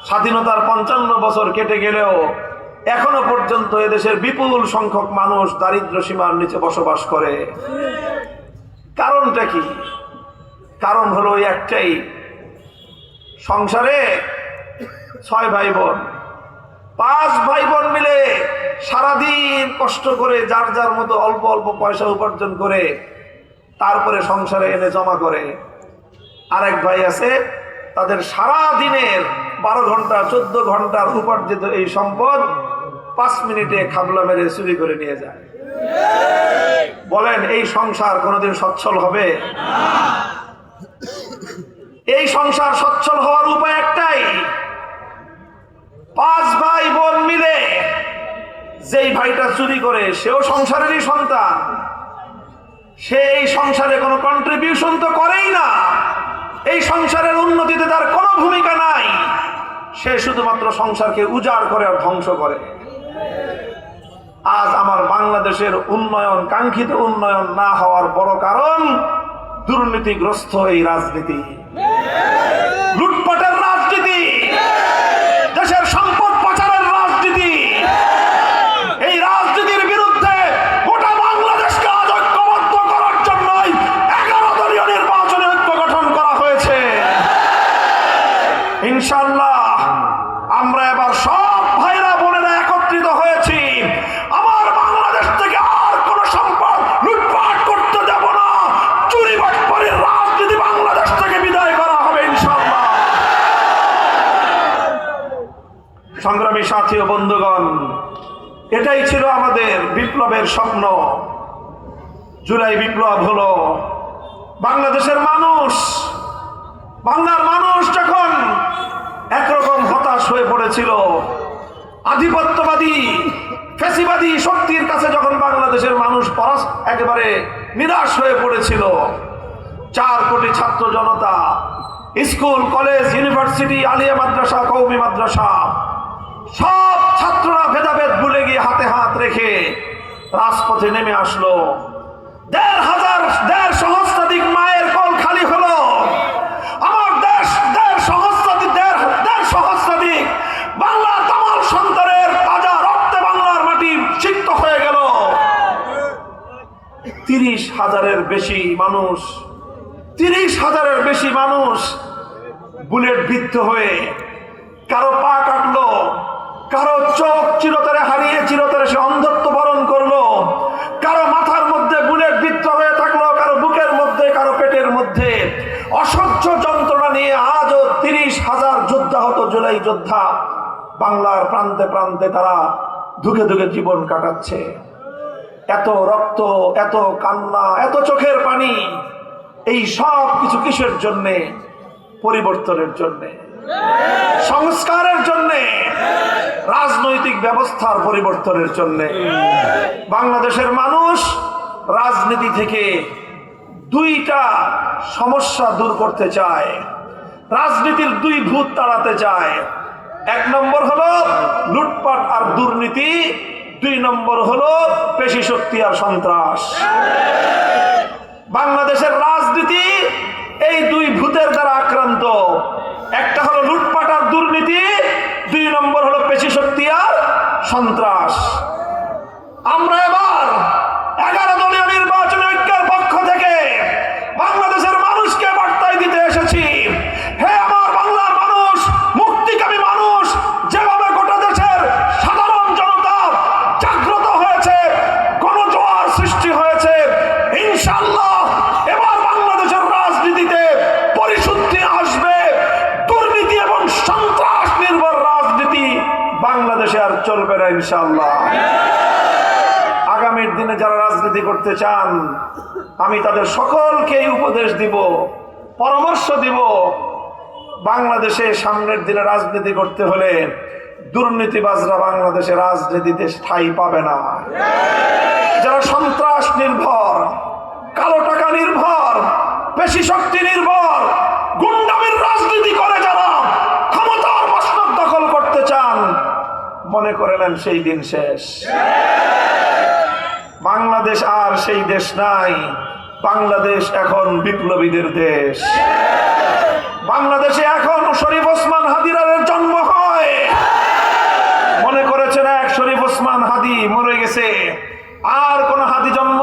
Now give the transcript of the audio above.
স্বাধীনতার 55 বছর কেটে গেলেও এখনো পর্যন্ত এদেশের বিপুল সংখ্যক মানুষ দারিদ্র্য সীমার নিচে বসবাস করে। কারণটা কি? কারণ হলো ওই একটাই, সংসারে 6 ভাই বোন, 5 ভাই বোন মিলে সারাদিন কষ্ট করে যার যার মতো অল্প অল্প পয়সা উপার্জন করে তারপরে সংসারে এনে জমা করে। আরেক ভাই আছে, তাদের সারা দিনের 12 ঘন্টা 14 ঘন্টার উপার্জিত এই সম্পদ 5 মিনিটে খাবলা মেরে চুরি করে নিয়ে যায়। বলেন এই সংসার কোনোদিন সচ্ছল হবে? এই সংসার সচ্ছল হওয়ার উপায় একটাই, 5 ভাই বোন মিলে যেই ভাইটা চুরি করে সেও সংসারেরই সন্তান, সে এই সংসারে কোনো কন্ট্রিবিউশন তো করেই না, এই সংসারের উন্নতিতে তার কোনো ভূমিকা নাই, সে শুধুমাত্র সংসারকে উজাড় করে আর ধ্বংস করে। আজ আমার বাংলাদেশের উন্নয়ন, কাঙ্ক্ষিত উন্নয়ন না হওয়ার বড় কারণ দুর্নীতিগ্রস্ত এই রাজনীতি, লুটপাটের রাজনীতি, দেশের সম্পদ পাচারের রাজনীতি। এই রাজনীতির বিরুদ্ধে গোটা বাংলাদেশকে আজ ঐক্যবদ্ধ করার জন্যই 11 দলীয় নির্বাচনী ঐক্য গঠন করা হয়েছে। ইনশাআল্লাহ আমরা এবার সব ভাইরা বোনেরা একত্রিত হয়েছি। আমার বাংলাদেশ থেকে আর কোন সম্পদ লুটপাট করতে দেব না, চুরি বাটপাড়ির রাজনীতি বাংলাদেশ থেকে বিদায় করা হবে ইনশাআল্লাহ। সংগ্রামী সাথী ও বন্ধুগণ, এটাই ছিল আমাদের বিপ্লবের স্বপ্ন। জুলাই বিপ্লব হলো বাংলাদেশের মানুষ, বাংলার মানুষ যখন একরকম হতাশ হয়ে পড়েছিল, আধিপত্যবাদী ফ্যাসিবাদী শক্তির কাছে যখন বাংলাদেশের মানুষ একেবারে নিরাশ হয়ে পড়েছিল, 4 কোটি ছাত্র জনতা, স্কুল কলেজ ইউনিভার্সিটি আলিয়া মাদ্রাসা কওমি মাদ্রাসা সব ছাত্ররা ভেদাভেদ ভুলে গিয়ে হাতে হাত রেখে রাজপথে নেমে আসলো। 1,500 সহস্রাধিক মায়ের কোল খালি হলো। আমার দেশ 1,500 সহস্রাধিক বাংলার তামাল সন্তানের তাজা রক্তে বাংলার মাটি সিক্ত হয়ে গেল। 30,000-এর বেশি মানুষ, 30,000-এর বেশি মানুষ বুলেট বিদ্ধ হয়ে কারো পা কাটলো, কারো চোখ চিরতরে হারিয়ে চিরতরে সে অন্ধত্ব বরণ করলো, কারো মাথার মধ্যে বুলেট বিদ্ধ হয়ে থাকলো, কারো বুকের মধ্যে, কারো পেটের মধ্যে। অসহ্য যন্ত্রণা নিয়ে আজও 30,000 যোদ্ধাহত জুলাই যোদ্ধা বাংলার প্রান্তে প্রান্তে তারা ধুকে ধুকে জীবন কাটাচ্ছে। এত রক্ত, এত কান্না, এত চোখের পানি, এই সব কিছু কিসের জন্যে? পরিবর্তনের জন্যে, সংস্কারের জন্যে, রাজনৈতিক ব্যবস্থার পরিবর্তনের জন্যে। বাংলাদেশের মানুষ রাজনীতি থেকে 2টা সমস্যা দূর করতে চায়, রাজনীতির 2 ভূত তাড়াতে চায়। 1 নম্বর হলো লুটপাট আর দুর্নীতি, 2 নম্বর হলো পেশি শক্তি আর সন্ত্রাস। বাংলাদেশের রাজনীতি এই 2 ভূতের দ্বারা আক্রান্ত। একটা হলো লুটপাট আর দুর্নীতি, 2 নম্বর হলো পেশি শক্তি আর সন্ত্রাস। আমরা এবার 11 দলীয় নির্বাচনী ঐক্যের পক্ষ থেকে বাংলাদেশের মানুষকে বার্তায় দিতে এসেছি, হে আমার বাংলার মানুষ, মুক্তিকামী মানুষ, যেভাবে গোটা দেশের সাধারণ জনতা জাগ্রত হয়েছে, গণজোয়ার সৃষ্টি হয়েছে, ইনশাআল্লাহ এবার বাংলাদেশের রাজনীতিতে পরিশুদ্ধি আসবে। দুর্নীতি এবং সন্ত্রাস নির্ভর রাজনীতি বাংলাদেশে আর চলবে না ইনশাআল্লাহ। আগামীর দিনে যারা রাজনীতি করতে চান, আমি তাদের সকলকে উপদেশ দিব, পরামর্শ দিব, বাংলাদেশে সামনের দিনে রাজনীতি করতে হলে দুর্নীতিবাজরা বাংলাদেশে রাজনীতিতে ঠাঁই পাবে না। যারা সন্ত্রাস নির্ভর, কালো টাকা নির্ভর, পেশি শক্তি নির্ভর, গুন্ডামির রাজনীতি করে যারা ক্ষমতার মসনদ দখল করতে চান, মনে করে নেন সেই দিন শেষ। বাংলাদেশ আর সেই দেশ নাই। বাংলাদেশ এখন বিপ্লবীদের দেশ। বাংলাদেশে এখন শরীফ ওসমান হাদিরারের জন্ম হয়। হাতি মরে গেছে, আর কোন হাতি জন্ম